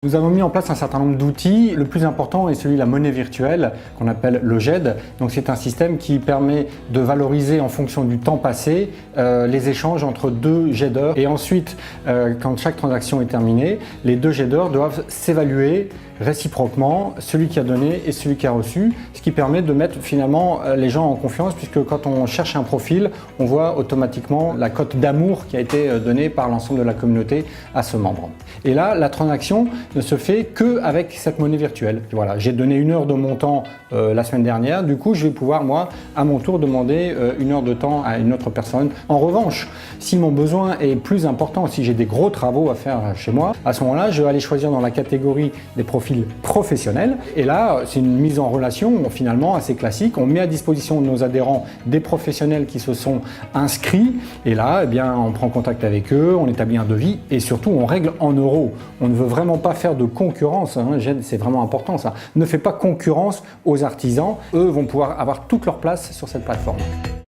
Nous avons mis en place un certain nombre d'outils. Le plus important est celui de la monnaie virtuelle qu'on appelle le GED. Donc c'est un système qui permet de valoriser en fonction du temps passé les échanges entre deux GEDers. Et ensuite, quand chaque transaction est terminée, les deux GEDers doivent s'évaluer réciproquement, celui qui a donné et celui qui a reçu, ce qui permet de mettre finalement les gens en confiance, puisque quand on cherche un profil, on voit automatiquement la cote d'amour qui a été donnée par l'ensemble de la communauté à ce membre. Et là, la transaction ne se fait qu'avec cette monnaie virtuelle. Voilà, j'ai donné 1 heure de mon temps la semaine dernière, du coup je vais pouvoir moi à mon tour demander 1 heure de temps à une autre personne. En revanche, si mon besoin est plus important, si j'ai des gros travaux à faire chez moi, à ce moment-là je vais aller choisir dans la catégorie des profils professionnels, et là c'est une mise en relation finalement assez classique. On met à disposition de nos adhérents des professionnels qui se sont inscrits, et là eh bien, on prend contact avec eux, on établit un devis et surtout on règle en euros. On ne veut vraiment pas faire de concurrence, hein. C'est vraiment important ça. Ne fait pas concurrence aux artisans, eux vont pouvoir avoir toute leur place sur cette plateforme.